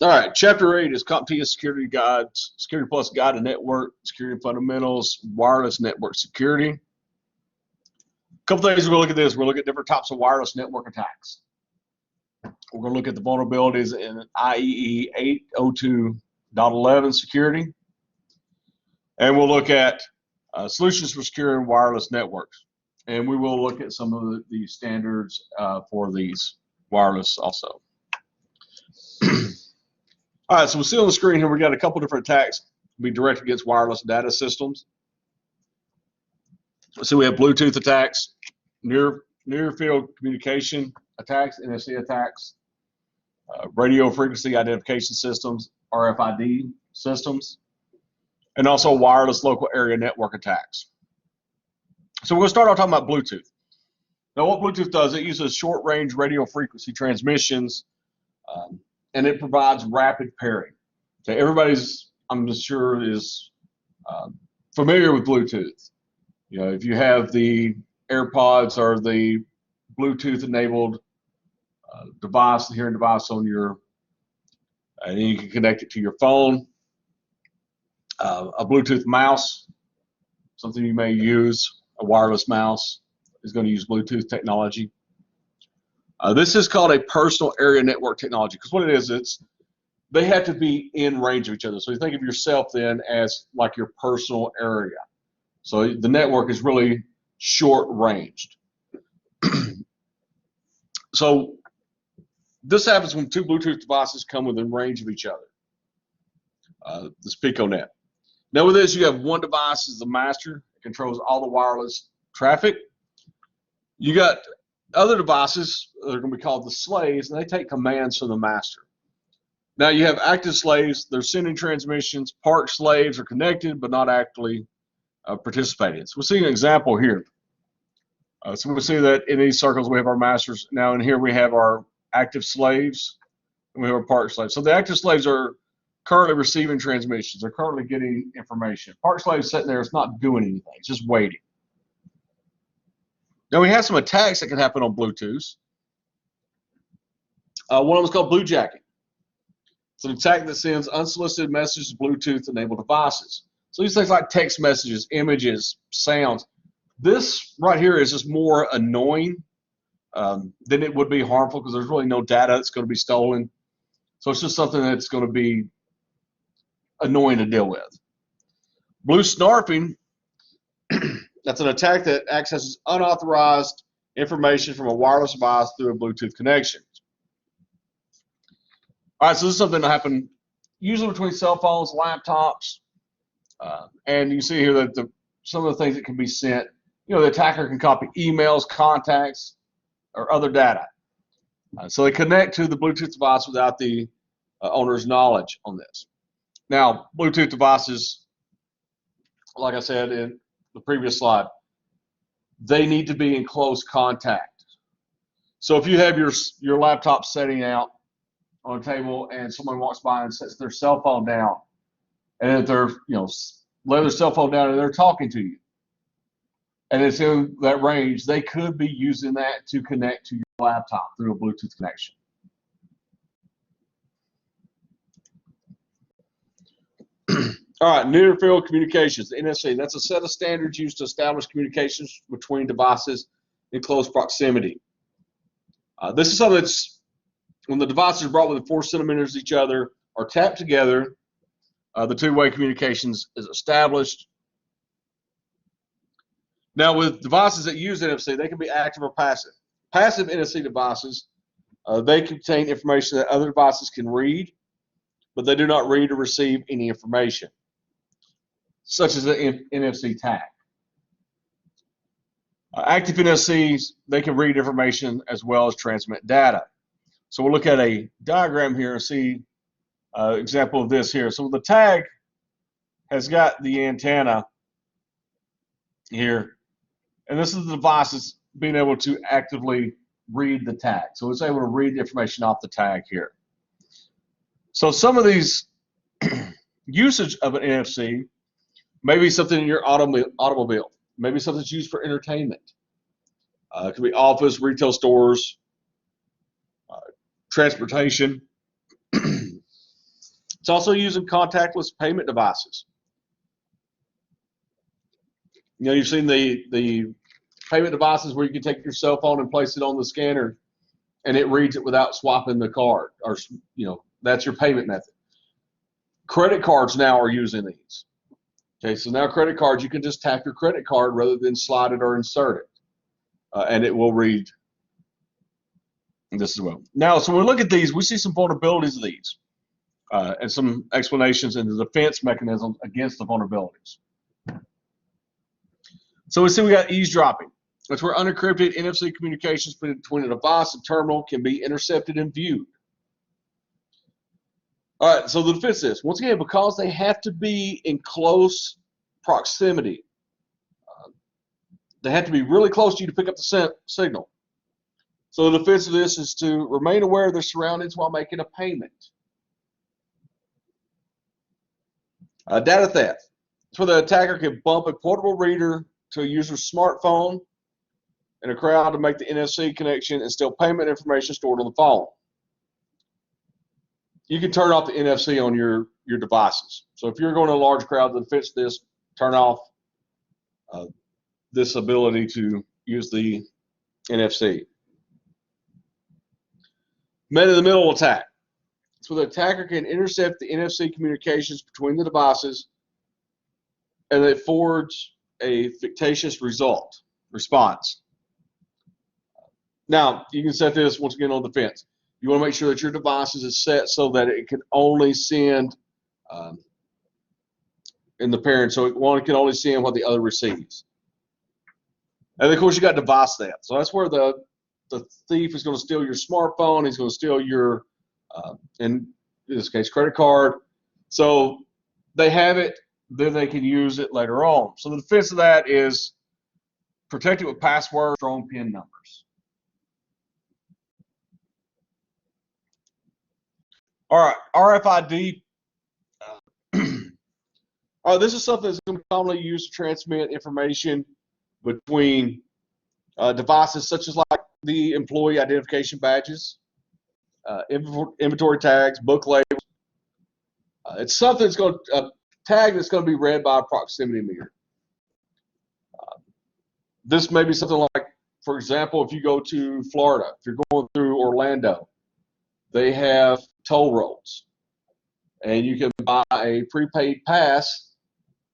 All right, Chapter 8 is CompTIA Security Guides, Security Plus Guide to Network, Security Fundamentals, Wireless Network Security. A couple things we're going to look at this. We're going to look at different types of wireless network attacks. We're going to look at the vulnerabilities in IEE 802.11 security. And we'll look at solutions for securing wireless networks. And we will look at some of the standards for these wireless also. All right, so we'll see on the screen here, we got a couple different attacks be directed against wireless data systems. So we have Bluetooth attacks, near field communication attacks, NFC attacks, radio frequency identification systems, RFID systems, and also wireless local area network attacks. So we're going to start off talking about Bluetooth. Now what Bluetooth does, it uses short range radio frequency transmissions, and it provides rapid pairing. So everybody's, I'm sure, is familiar with Bluetooth. You know, if you have the AirPods or the Bluetooth enabled device, the hearing device on your, and you can connect it to your phone. A Bluetooth mouse, something you may use, a wireless mouse, is going to use Bluetooth technology. This is called a personal area network technology, because what it is, they have to be in range of each other. So you think of yourself then as like your personal area. So the network is really short ranged. So this happens when two Bluetooth devices come within range of each other. This PicoNet. Now with this, you have one device as the master. It controls all the wireless traffic. You got other devices that are going to be called the slaves, and they take commands from the master. Now you have active slaves. They're sending transmissions. Parked slaves are connected but not actually participating. So we'll see an example here. So we'll see that in these circles we have our masters. Now in here we have our active slaves, and we have our parked slaves. So the active slaves are currently receiving transmissions. They're currently getting information. Parked slaves sitting there, it's not doing anything. It's just waiting. Now we have some attacks that can happen on Bluetooth. One of them is called bluejacking. It's an attack that sends unsolicited messages to Bluetooth-enabled devices. So these things like text messages, images, sounds. This right here is just more annoying than it would be harmful, because there's really no data that's going to be stolen. So it's just something that's going to be annoying to deal with. Blue snarfing. That's an attack that accesses unauthorized information from a wireless device through a Bluetooth connection. All right, so this is something that happens usually between cell phones, laptops, and you see here that some of the things that can be sent, you know, the attacker can copy emails, contacts, or other data. So they connect to the Bluetooth device without the owner's knowledge on this. Now, Bluetooth devices, like I said in the previous slide, they need to be in close contact. So if you have your laptop setting out on a table and someone walks by and sets their cell phone down, and if they're, you know, lay their cell phone down and they're talking to you, and it's in that range, they could be using that to connect to your laptop through a Bluetooth connection. All right, near field communications, NFC. That's a set of standards used to establish communications between devices in close proximity. This is something that's when the devices are brought within 4 centimeters of each other or tapped together, the two-way communications is established. Now with devices that use NFC, they can be active or passive. Passive NFC devices, they contain information that other devices can read, but they do not read or receive any information, such as the NFC tag. Active NFCs, they can read information as well as transmit data. So we'll look at a diagram here and see an example of this here. So the tag has got the antenna here, and this is the device that's being able to actively read the tag. So it's able to read the information off the tag here. So some of these usage of an NFC may be something in your automobile, maybe something that's used for entertainment. It could be office, retail stores, transportation. It's also using contactless payment devices. You know, you've seen the payment devices where you can take your cell phone and place it on the scanner and it reads it without swapping the card, or, you know, that's your payment method. Credit cards now are using these. Okay, so now credit cards, you can just tap your credit card rather than slide it or insert it, and it will read this as well. Now, so when we look at these, we see some vulnerabilities of these, and some explanations and the defense mechanism against the vulnerabilities. So we see we got eavesdropping. That's where unencrypted NFC communications between a device and terminal can be intercepted and viewed. All right, so the defense is, once again, because they have to be in close proximity, they have to be really close to you to pick up the signal. So the defense of this is to remain aware of their surroundings while making a payment. Data theft. It's where the attacker can bump a portable reader to a user's smartphone in a crowd to make the NFC connection and steal payment information stored on the phone. You can turn off the NFC on your devices. So if you're going to a large crowd that fits this, turn off this ability to use the NFC. Man-in-the-middle attack. So the attacker can intercept the NFC communications between the devices and it forwards a fictitious response. Now, you can set this once again on defense. You want to make sure that your device is set so that it can only send in the parent, so one can only send what the other receives. And of course, you got device theft. So that's where the thief is going to steal your smartphone. He's going to steal your, in this case, credit card. So they have it, then they can use it later on. So the defense of that is protect it with passwords, strong PIN numbers. All right, RFID. All right, this is something that's commonly used to transmit information between devices such as like the employee identification badges, inventory tags, book labels. It's something that's going to, a tag that's going to be read by a proximity meter. This may be something like, for example, if you go to Florida, if you're going through Orlando, they have toll roads, and you can buy a prepaid pass,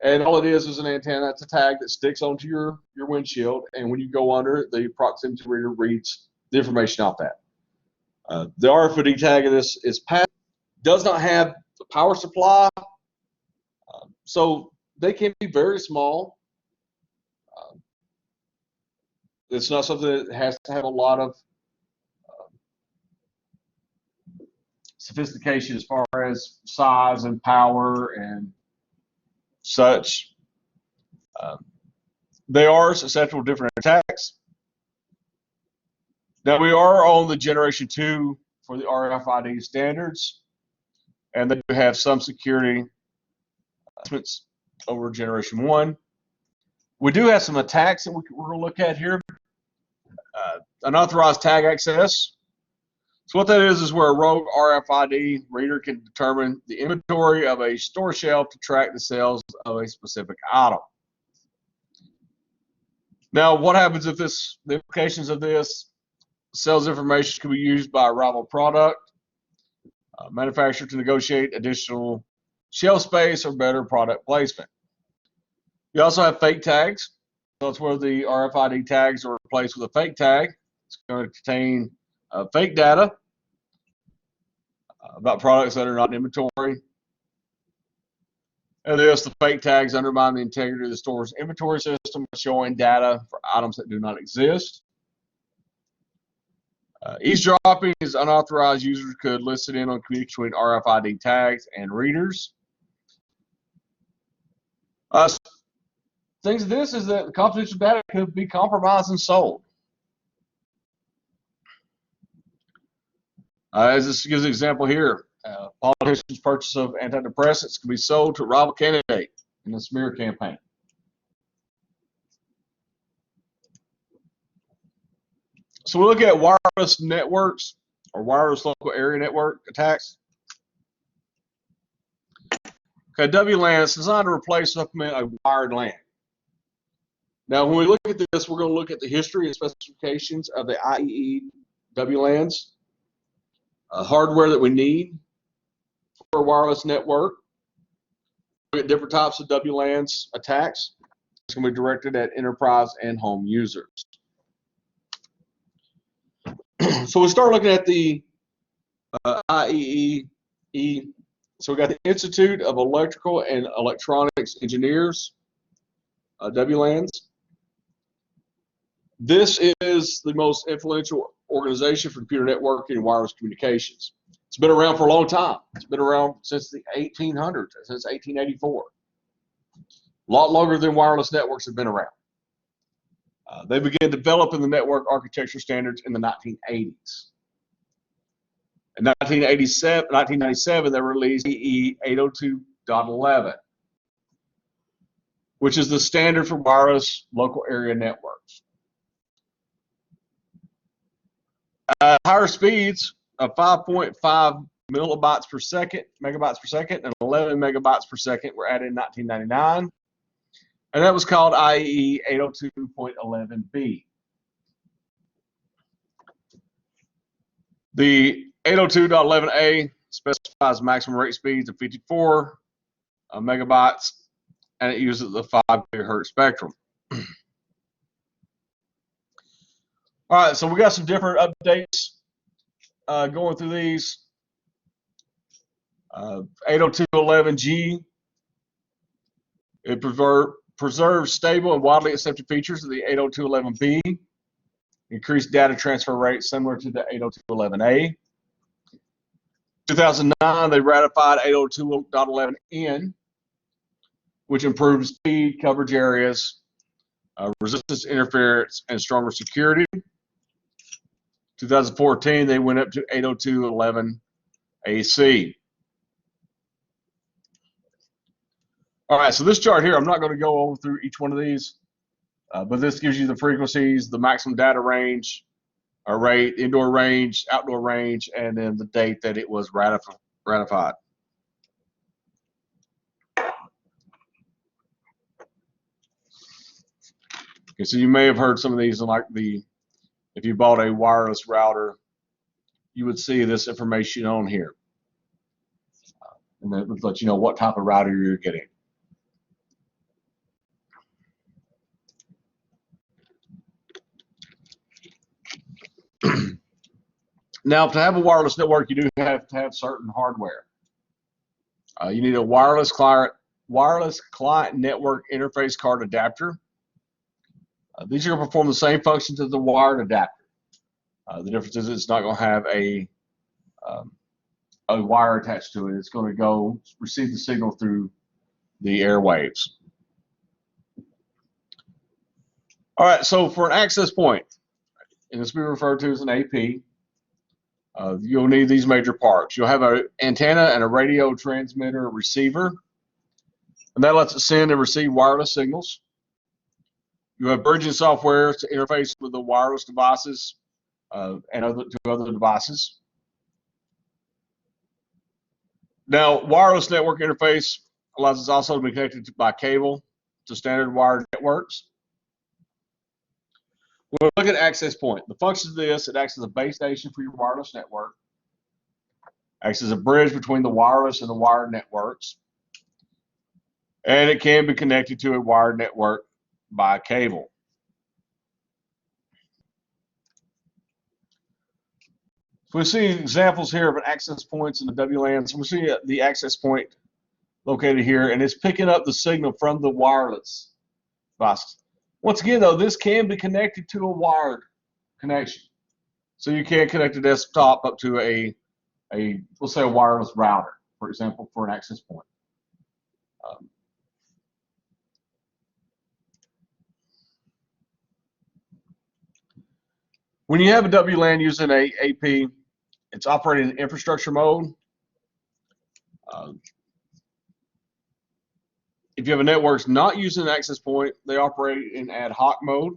and all it is an antenna. It's a tag that sticks onto your windshield, and when you go under, the proximity reader reads the information off that. The RFID tag of this is passive, does not have the power supply, so they can be very small. It's not something that has to have a lot of sophistication as far as size and power and such. They are susceptible to different attacks. Now we are on the generation 2 for the RFID standards, and they do have some security adjustments over generation 1. We do have some attacks that we're going to look at here. Unauthorized tag access. So what that is where a rogue RFID reader can determine the inventory of a store shelf to track the sales of a specific item. Now, what happens if the implications of this sales information can be used by a rival product manufacturer to negotiate additional shelf space or better product placement? You also have fake tags. So that's where the RFID tags are replaced with a fake tag. It's going to contain fake data about products that are not in inventory. And this, the fake tags undermine the integrity of the store's inventory system, showing data for items that do not exist. Eavesdropping is unauthorized users could listen in on communication between RFID tags and readers. Things of this is that the confidential data could be compromised and sold. As this gives an example here, politicians' purchase of antidepressants can be sold to a rival candidate in a smear campaign. So we look at wireless networks or wireless local area network attacks. Okay, WLAN is designed to replace, supplement a wired LAN. Now, when we look at this, we're going to look at the history and specifications of the IEEE WLANs, hardware that we need for a wireless network. Look at different types of WLANs attacks. It's going to be directed at enterprise and home users. So we start looking at the IEEE. So we got the Institute of Electrical and Electronics Engineers, WLANs. This is the most influential organization for computer networking and wireless communications. It's been around for a long time. It's been around since the 1800s, since 1884. A lot longer than wireless networks have been around. They began developing the network architecture standards in the 1980s. In 1997, they released EE 802.11, which is the standard for wireless local area networks. Higher speeds of 5.5 megabytes per second, and 11 megabytes per second were added in 1999, and that was called IEEE 802.11b. The 802.11a specifies maximum rate speeds of 54 megabytes, and it uses the 5 gigahertz spectrum. All right, so we got some different updates going through these. 802.11g, it preserves stable and widely accepted features of the 802.11b. Increased data transfer rate similar to the 802.11a. 2009, they ratified 802.11n, which improves speed, coverage areas, resistance interference, and stronger security. 2014, they went up to 802.11ac. All right, so this chart here, I'm not going to go over through each one of these, but this gives you the frequencies, the maximum data range, rate, indoor range, outdoor range, and then the date that it was ratified. Okay, so you may have heard some of these, like if you bought a wireless router, you would see this information on here, and that would let you know what type of router you're getting. Now, to have a wireless network, you do have to have certain hardware. You need a wireless client network interface card adapter. These are going to perform the same functions as the wired adapter. The difference is it's not going to have a wire attached to it. It's going to go receive the signal through the airwaves. All right, so for an access point, and this will be referred to as an AP, you'll need these major parts. You'll have an antenna and a radio transmitter receiver, and that lets it send and receive wireless signals. You have bridging software to interface with the wireless devices and to other devices. Now, wireless network interface allows us also to be connected by cable to standard wired networks. We'll look at access point. The function of this, it acts as a base station for your wireless network, acts as a bridge between the wireless and the wired networks, and it can be connected to a wired network by cable. So we see examples here of an access points in the WLAN. So we see the access point located here, and it's picking up the signal from the wireless devices. Once again, though, this can be connected to a wired connection. So you can connect a desktop up to let's say a wireless router, for example, for an access point. When you have a WLAN using a AP, it's operating in infrastructure mode. If you have a network that's not using an access point, they operate in ad hoc mode.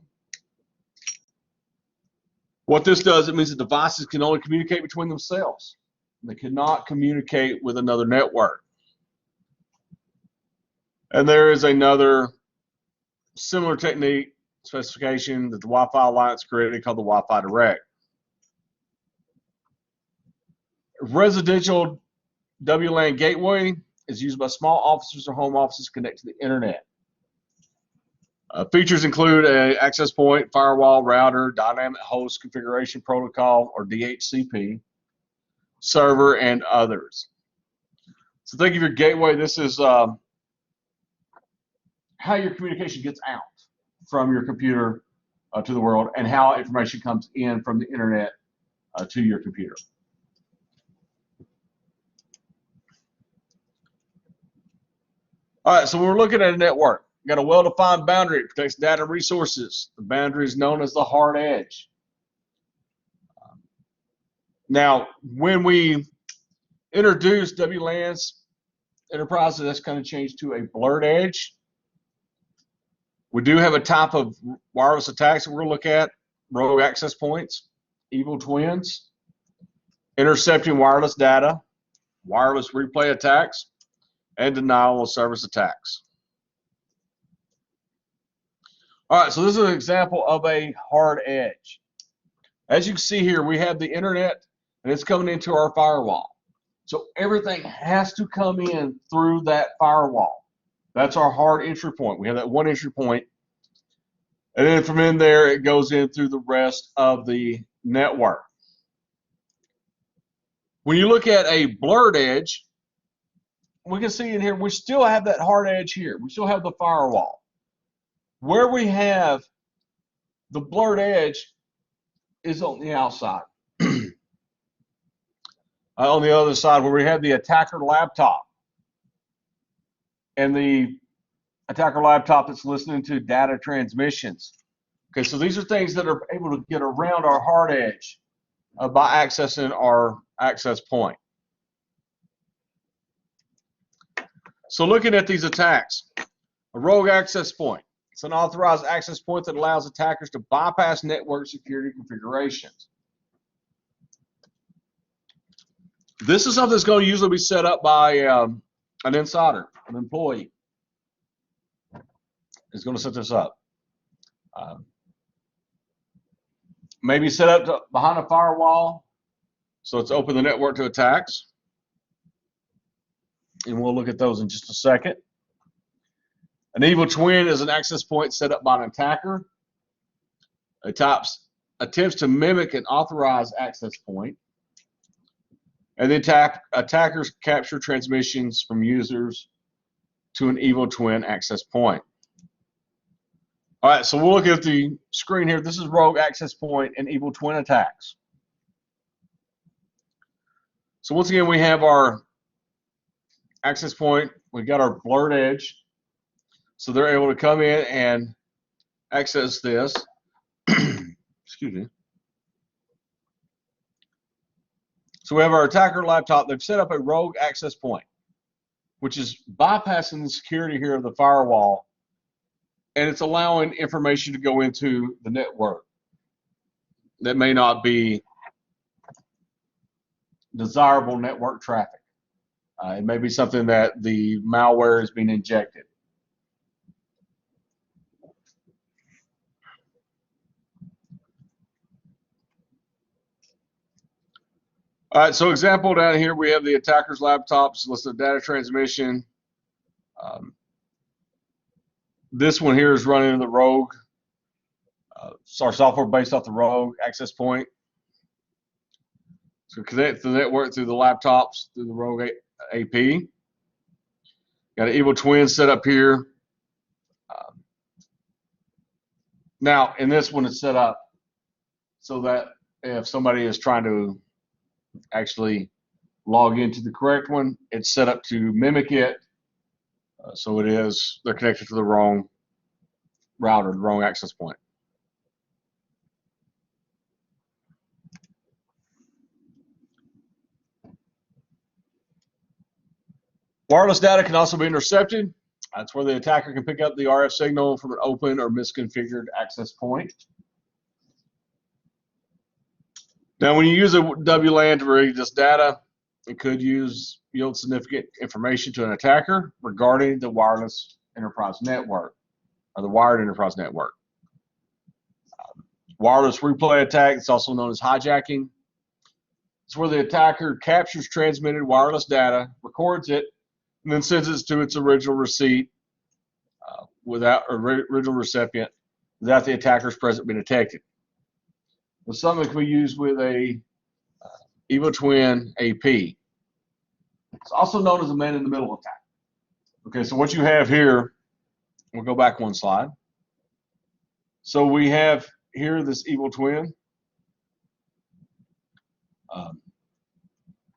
What this does, it means the devices can only communicate between themselves. They cannot communicate with another network. And there is another similar technique specification that the Wi-Fi Alliance created called the Wi-Fi Direct. Residential WLAN gateway is used by small offices or home offices to connect to the internet. Features include an access point, firewall, router, dynamic host configuration protocol, or DHCP, server, and others. So think of your gateway. This is how your communication gets out from your computer to the world, and how information comes in from the internet to your computer. All right, so we're looking at a network. We've got a well-defined boundary. It protects data resources. The boundary is known as the hard edge. Now, when we introduce WLANs enterprises, that's going to change to a blurred edge. We do have a type of wireless attacks that we're going to look at: rogue access points, evil twins, intercepting wireless data, wireless replay attacks, and denial of service attacks. All right, so this is an example of a hard edge. As you can see here, we have the internet, and it's coming into our firewall. So everything has to come in through that firewall. That's our hard entry point. We have that one entry point, and then from in there, it goes in through the rest of the network. When you look at a blurred edge, we can see in here, we still have that hard edge here. We still have the firewall. Where we have the blurred edge is on the outside. On the other side, where we have the attacker laptop. And the attacker laptop that's listening to data transmissions. Okay, so these are things that are able to get around our hard edge by accessing our access point. So looking at these attacks, a rogue access point. It's an authorized access point that allows attackers to bypass network security configurations. This is something that's going to usually be set up by an insider, an employee is going to set this up. Maybe set up behind a firewall, so it's open the network to attacks. And we'll look at those in just a second. An evil twin is an access point set up by an attacker. Attempts to mimic an authorized access point. And the attackers capture transmissions from users to an evil twin access point. All right, so we'll look at the screen here. This is rogue access point and evil twin attacks. So once again, we have our access point. We've got our blurred edge. So they're able to come in and access this. Excuse me. So we have our attacker laptop. They've set up a rogue access point, which is bypassing the security here of the firewall, and it's allowing information to go into the network that may not be desirable network traffic. It may be something that the malware is being injected. All right, so example down here, we have the attacker's laptops, listed data transmission. This one here is running the rogue. It's our software based off the rogue access point. So connect the network through the laptops, through the rogue AP. Got an evil twin set up here. Now, in this one, it's set up so that if somebody is trying to actually log into the correct one, it's set up to mimic it. So they're connected to the wrong router, the wrong access point. Wireless data can also be intercepted. That's where the attacker can pick up the RF signal from an open or misconfigured access point. Now, when you use a WLAN to read this data, it could yield significant information to an attacker regarding the wireless enterprise network, or the wired enterprise network. Wireless replay attack, it's also known as hijacking. It's where the attacker captures transmitted wireless data, records it, and then sends it to its original receipt without original recipient without the attacker's presence being detected. It's something that can be used with a Evil Twin AP. It's also known as a man-in-the-middle attack. Okay, so what you have here, we'll go back one slide. So we have here this Evil Twin.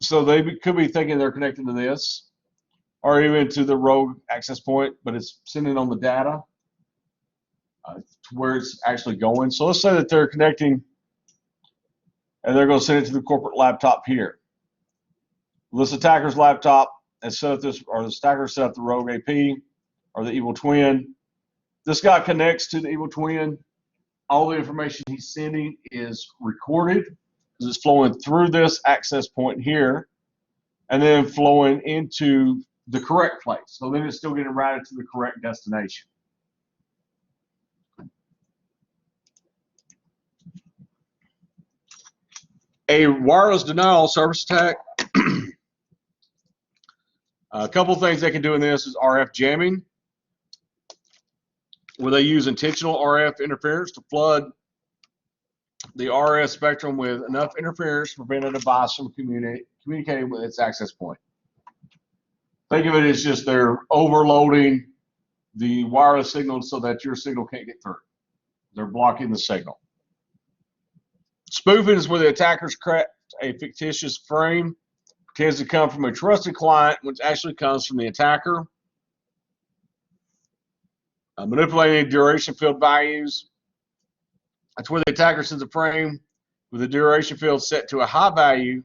So they could be thinking they're connected to this, or even to the rogue access point, but it's sending on the data to where it's actually going. So let's say that they're connecting, and they're going to send it to the corporate laptop here. This attacker's laptop has set up this, or the attacker set up the rogue AP or the Evil Twin. This guy connects to the Evil Twin. All the information he's sending is recorded because it's flowing through this access point here and then flowing into the correct place. So then it's still getting routed to the correct destination. A wireless denial service attack. A couple things they can do in this is RF jamming, where they use intentional RF interference to flood the RF spectrum with enough interference to prevent a device from communicating with its access point. Think of it as just they're overloading the wireless signal so that your signal can't get through. They're blocking the signal. Spoofing is where the attackers craft a fictitious frame, pretends to come from a trusted client, which actually comes from the attacker. Manipulating duration field values. That's where the attacker sends a frame with the duration field set to a high value,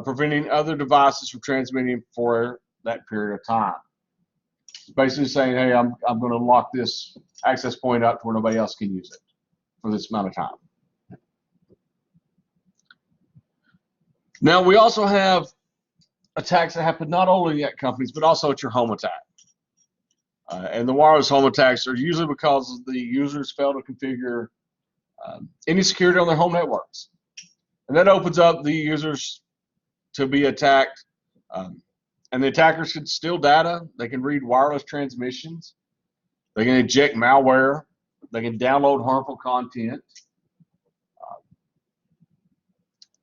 preventing other devices from transmitting for that period of time. It's basically saying, hey, I'm going to lock this access point up to where nobody else can use it for this amount of time. Now, we also have attacks that happen not only at companies, but also at your home attack. And the wireless home attacks are usually because the users fail to configure any security on their home networks. And that opens up the users to be attacked. And the attackers can steal data. They can read wireless transmissions. They can inject malware. They can download harmful content.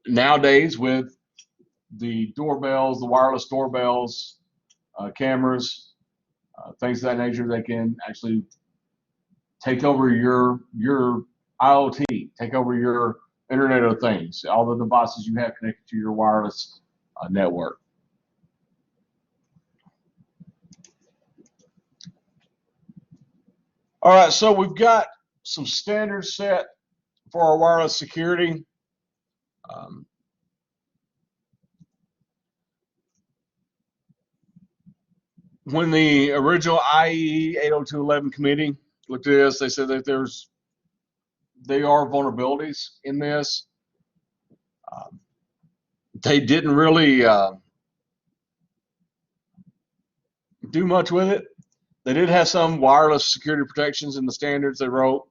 Nowadays, with the doorbells, the wireless doorbells, cameras, things of that nature, they can actually take over your IoT, take over your Internet of Things, all the devices you have connected to your wireless network. All right, so we've got some standards set for our wireless security. When the original IEEE 802.11 committee looked at this, they said that there are vulnerabilities in this. They didn't really do much with it. They did have some wireless security protections in the standards they wrote.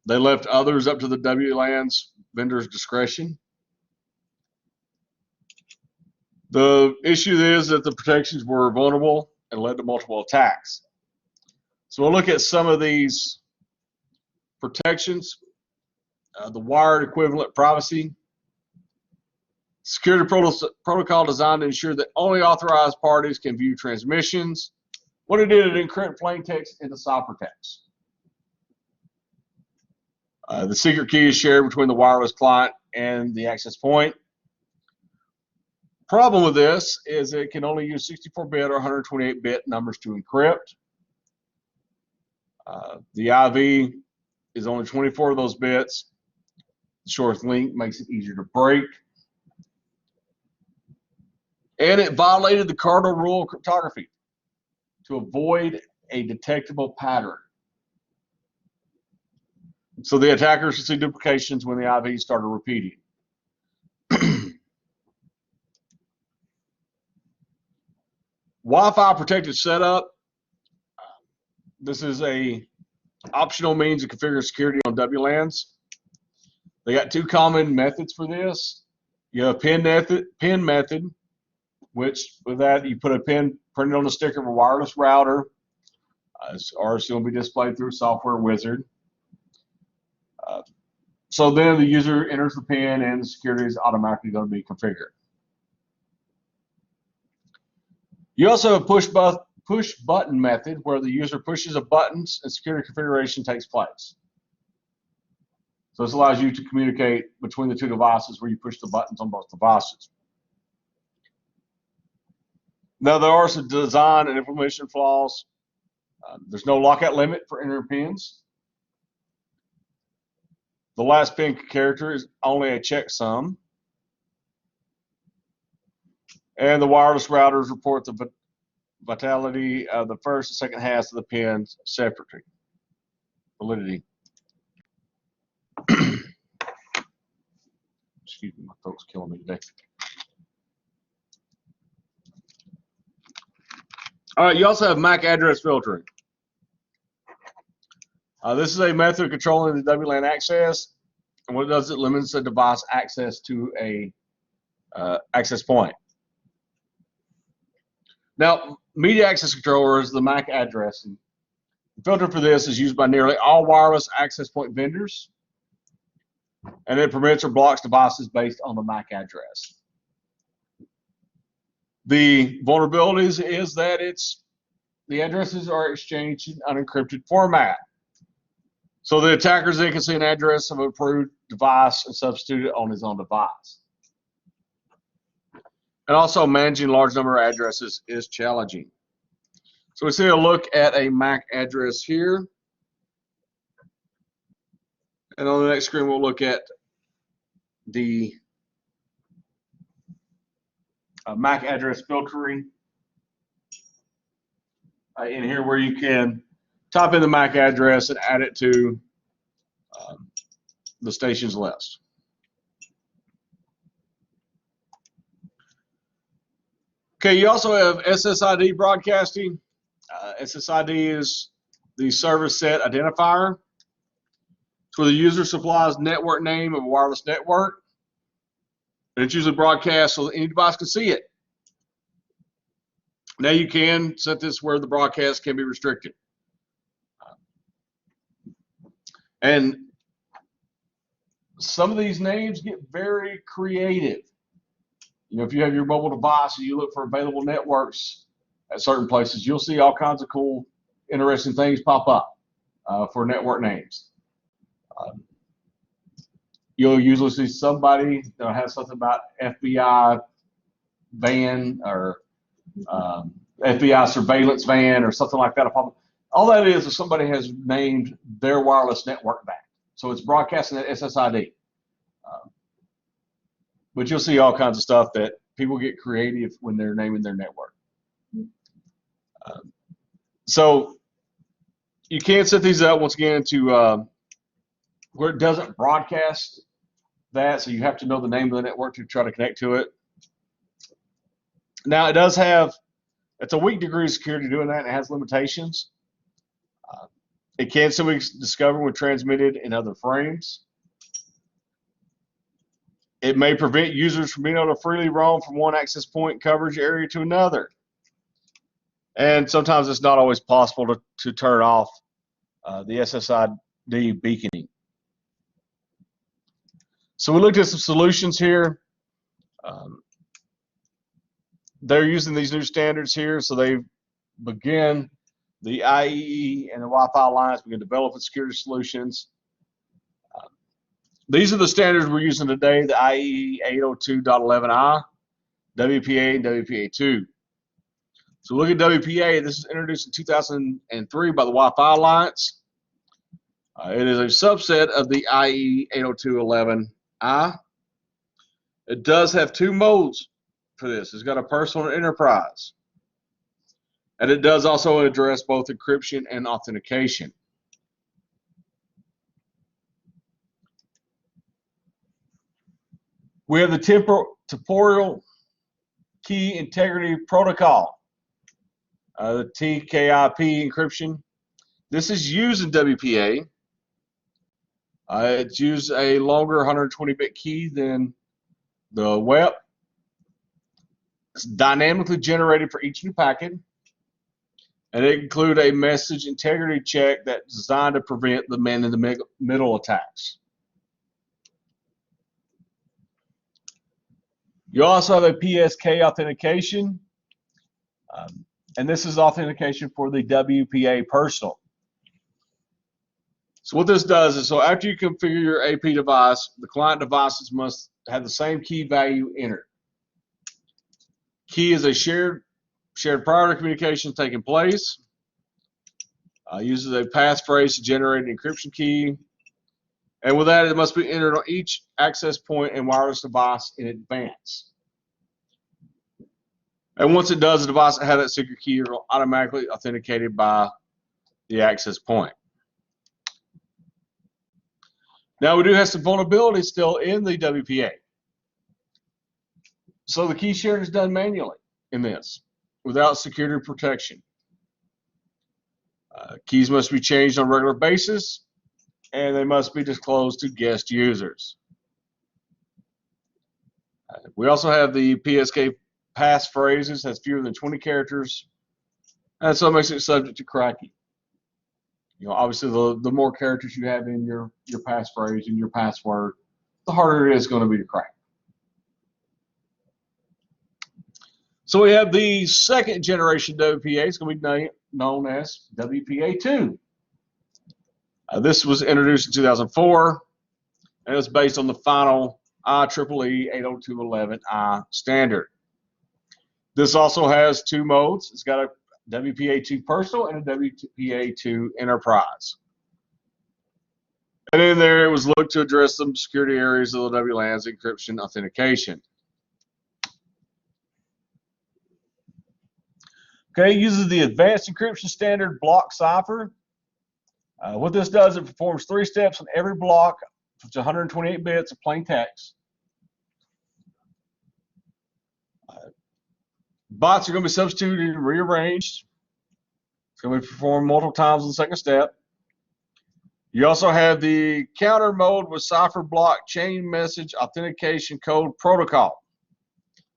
They left others up to the WLAN's vendor's discretion. The issue is that the protections were vulnerable and led to multiple attacks. So we'll look at some of these protections. The wired equivalent privacy. Security protocol designed to ensure that only authorized parties can view transmissions. What it did, it encrypted plain text into ciphertext. The secret key is shared between the wireless client and the access point. Problem with this is it can only use 64-bit or 128-bit numbers to encrypt. The IV is only 24 of those bits. The shortest link makes it easier to break. And it violated the cardinal rule of cryptography to avoid a detectable pattern. So the attackers could see duplications when the IV started repeating. Wi-Fi protected setup. This is a optional means of configuring security on WLANs. They got two common methods for this. You have a pin method, which with that you put a pin printed on the sticker of a wireless router, or it's going to be displayed through Software Wizard. So then the user enters the pin and the security is automatically going to be configured. You also have push button method, where the user pushes a button and security configuration takes place. So this allows you to communicate between the two devices where you push the buttons on both devices. Now there are some design and implementation flaws. There's no lockout limit for entering pins. The last pin character is only a checksum. And the wireless routers report the vitality of the first and second halves of the pins separately. Validity. Excuse me, my throat's killing me today. All right, you also have MAC address filtering. This is a method of controlling the WLAN access, and what it does, it limits the device access to a access point. Now, media access controller is the MAC address. And the filter for this is used by nearly all wireless access point vendors, and it permits or blocks devices based on the MAC address. The vulnerabilities is that the addresses are exchanged in unencrypted format. So the attackers, they can see an address of an approved device and substitute it on his own device. And also managing a large number of addresses is challenging. So we see a look at a MAC address here. And on the next screen, we'll look at the MAC address filtering in here, where you can type in the MAC address and add it to the station's list. Okay, you also have SSID broadcasting. SSID is the service set identifier. It's where the user supplies network name of a wireless network, and it's usually broadcast so that any device can see it. Now you can set this where the broadcast can be restricted. And some of these names get very creative. You know, if you have your mobile device and you look for available networks at certain places, you'll see all kinds of cool, interesting things pop up for network names. You'll usually see somebody that has something about FBI van or FBI surveillance van or something like that. All that is somebody has named their wireless network that. So it's broadcasting at SSID. But you'll see all kinds of stuff that people get creative when they're naming their network. So you can set these up once again to where it doesn't broadcast that, so you have to know the name of the network to try to connect to it. Now it does have, it's a weak degree of security doing that, and it has limitations. It can still be discovered when transmitted in other frames. It may prevent users from being able to freely roam from one access point coverage area to another. And sometimes it's not always possible to turn off the SSID beaconing. So we looked at some solutions here. They're using these new standards here, so they begin the IEEE and the Wi-Fi Alliance begin developing security solutions. These are the standards we're using today: the IEEE 802.11i, WPA, and WPA2. So look at WPA. This is introduced in 2003 by the Wi-Fi Alliance. It is a subset of the IEEE 802.11i. It does have two modes for this. It's got a personal and enterprise. And it does also address both encryption and authentication. We have the temporal key integrity protocol. The TKIP encryption. This is used in WPA. It's used a longer 120-bit key than the WEP. It's dynamically generated for each new packet, and it includes a message integrity check that's designed to prevent the man-in-the-middle attacks. You also have a PSK authentication, and this is authentication for the WPA personal. So what this does is, so after you configure your AP device, the client devices must have the same key value entered. Key is a shared prior to communication taking place. Uses a passphrase to generate an encryption key. And with that, it must be entered on each access point and wireless device in advance. And once it does, the device that has that secret key is automatically authenticated by the access point. Now, we do have some vulnerabilities still in the WPA. So the key sharing is done manually in this, without security protection. Keys must be changed on a regular basis, and they must be disclosed to guest users. We also have the PSK passphrases, has fewer than 20 characters, and so it makes it subject to cracking. You know, obviously, the more characters you have in your passphrase and your password, the harder it is going to be to crack. So we have the second generation WPA. It's going to be known as WPA2. This was introduced in 2004, and it's based on the final IEEE 802.11i standard. This also has two modes. It's got a WPA2 Personal and a WPA2 Enterprise. And in there, it was looked to address some security areas of the WLAN's encryption authentication. Okay, it uses the advanced encryption standard block cipher. What this does, it performs 3 steps on every block, which is 128 bits of plain text. Bytes are going to be substituted and rearranged. It's going to be performed multiple times in the second step. You also have the counter mode with cipher block chain message authentication code protocol.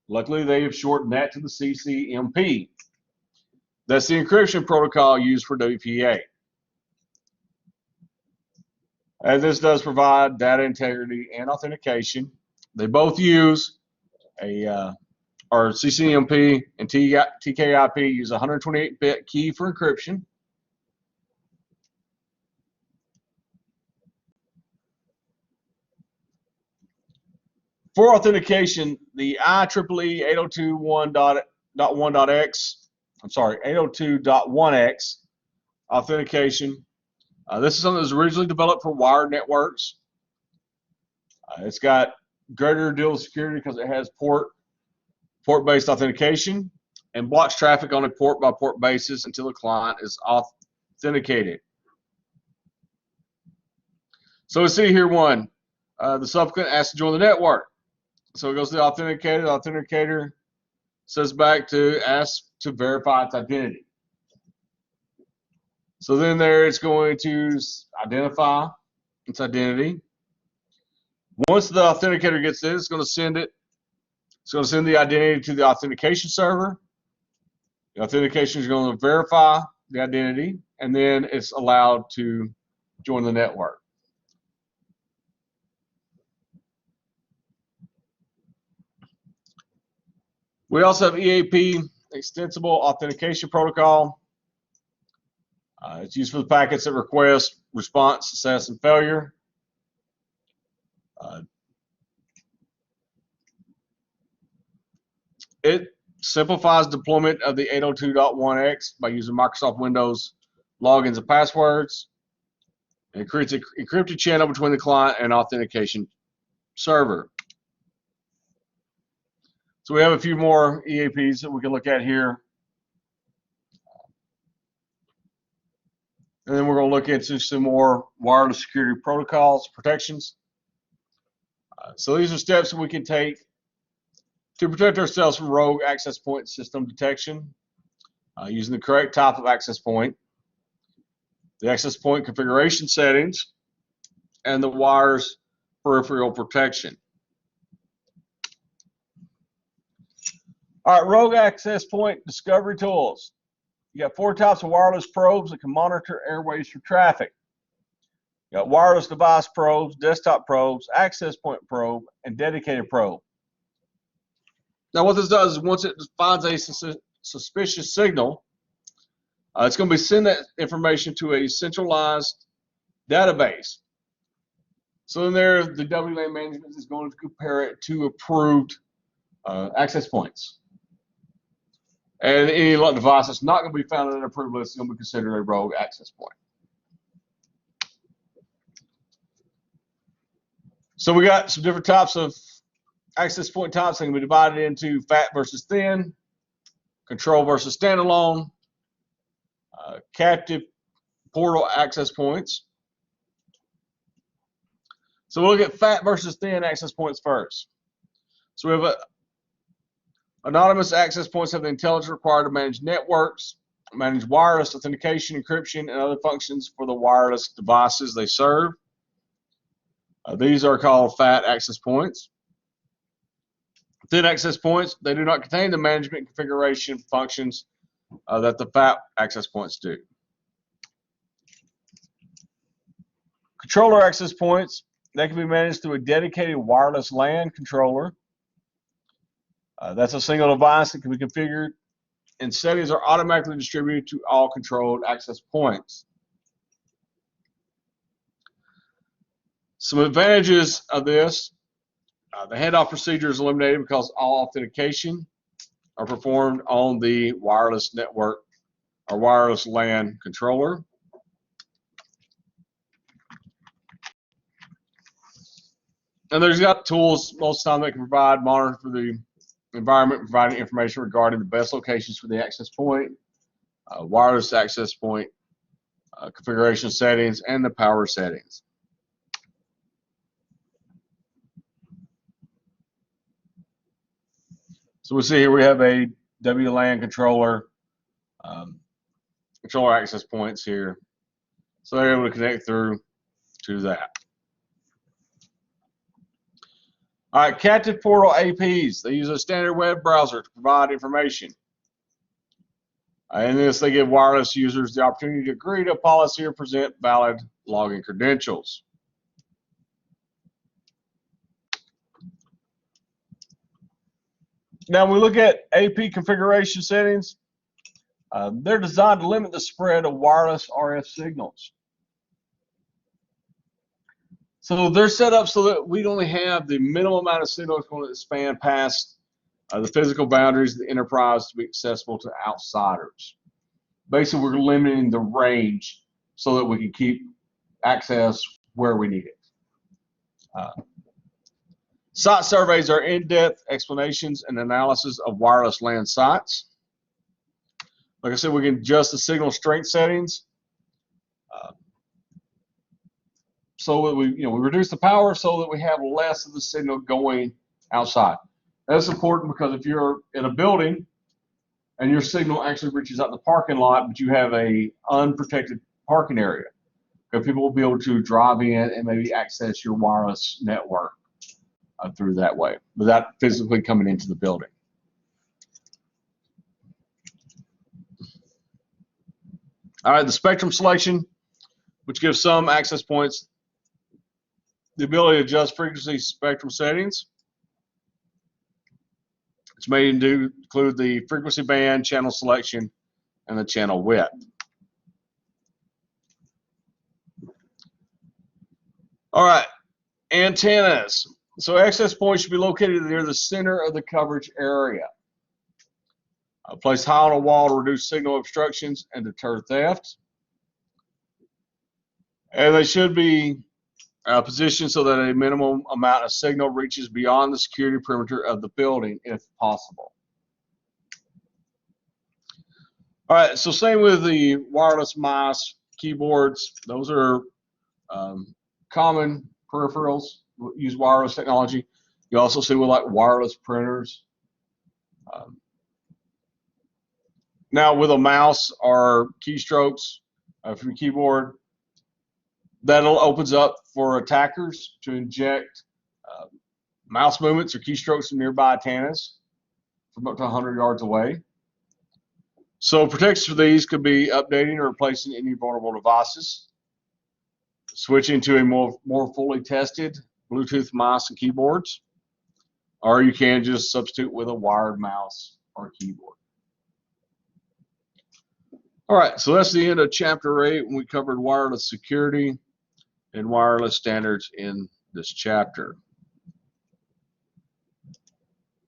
Luckily, they have shortened that to the CCMP. That's the encryption protocol used for WPA. And this does provide data integrity and authentication. They both use or CCMP and TKIP use a 128-bit key for encryption. For authentication, the IEEE 802.1x authentication. This is something that was originally developed for wired networks. It's got greater deal of security because it has port-based authentication and blocks traffic on a port-by-port basis until the client is authenticated. So we see here one, the supplicant asks to join the network. So it goes to the authenticator. The authenticator says back to ask to verify its identity. So then there it's going to identify its identity. Once the authenticator gets it, it's going to send it. It's going to send the identity to the authentication server. The authentication is going to verify the identity, and then it's allowed to join the network. We also have EAP, Extensible Authentication Protocol. It's used for the packets that request response, success, and failure. It simplifies deployment of the 802.1x by using Microsoft Windows logins and passwords. It creates an encrypted channel between the client and authentication server. So we have a few more EAPs that we can look at here. And then we're going to look into some more wireless security protocols, protections. So these are steps that we can take to protect ourselves from rogue access point system detection. using the correct type of access point, the access point configuration settings, and the wire's peripheral protection. All right, rogue access point discovery tools. You got 4 types of wireless probes that can monitor airways for traffic. You got wireless device probes, desktop probes, access point probe, and dedicated probe. Now what this does is once it finds a suspicious signal, it's going to be send that information to a centralized database. So then there, the WLAN management is going to compare it to approved access points. And any device that's not going to be found in an approved list is going to be considered a rogue access point. So we got some different types of access point types that can be divided into fat versus thin, control versus standalone, captive portal access points. So we'll look at fat versus thin access points first. So we have anonymous access points have the intelligence required to manage networks, manage wireless authentication, encryption, and other functions for the wireless devices they serve. These are called fat access points. Thin access points, they do not contain the management and configuration functions that the fat access points do. Controller access points, they can be managed through a dedicated wireless LAN controller. That's a single device that can be configured, and settings are automatically distributed to all controlled access points. Some advantages of this, the handoff procedure is eliminated because all authentication are performed on the wireless network or wireless LAN controller. And there's got tools most of the time that can monitor for the environment, providing information regarding the best locations for the access point, wireless access point, configuration settings, and the power settings. So we see here we have a WLAN controller, controller access points here. So they're able to connect through to that. All right, captive portal APs. They use a standard web browser to provide information. In this, they give wireless users the opportunity to agree to a policy or present valid login credentials. Now, when we look at AP configuration settings, they're designed to limit the spread of wireless RF signals. So they're set up so that we only have the minimum amount of signals going to span past the physical boundaries of the enterprise to be accessible to outsiders. Basically, we're limiting the range so that we can keep access where we need it. Site surveys are in-depth explanations and analysis of wireless LAN sites. Like I said, we can adjust the signal strength settings so that we reduce the power so that we have less of the signal going outside. That's important because if you're in a building and your signal actually reaches out the parking lot, but you have a unprotected parking area, people will be able to drive in and maybe access your wireless network through that way without physically coming into the building. All right, the spectrum selection, which gives some access points the ability to adjust frequency spectrum settings. It's made to include the frequency band, channel selection, and the channel width. All right, antennas. So access points should be located near the center of the coverage area. Place high on a wall to reduce signal obstructions and deter theft. And they should be positioned so that a minimum amount of signal reaches beyond the security perimeter of the building if possible. All right, so same with the wireless mice, keyboards. Those are common peripherals use wireless technology. You also see with like wireless printers. Now with a mouse or keystrokes from your keyboard, that opens up for attackers to inject mouse movements or keystrokes from nearby antennas from up to 100 yards away. So protections for these could be updating or replacing any vulnerable devices, switching to a more fully tested Bluetooth mouse and keyboards, or you can just substitute with a wired mouse or keyboard. All right, so that's the end of Chapter 8 when we covered wireless security and wireless standards in this chapter.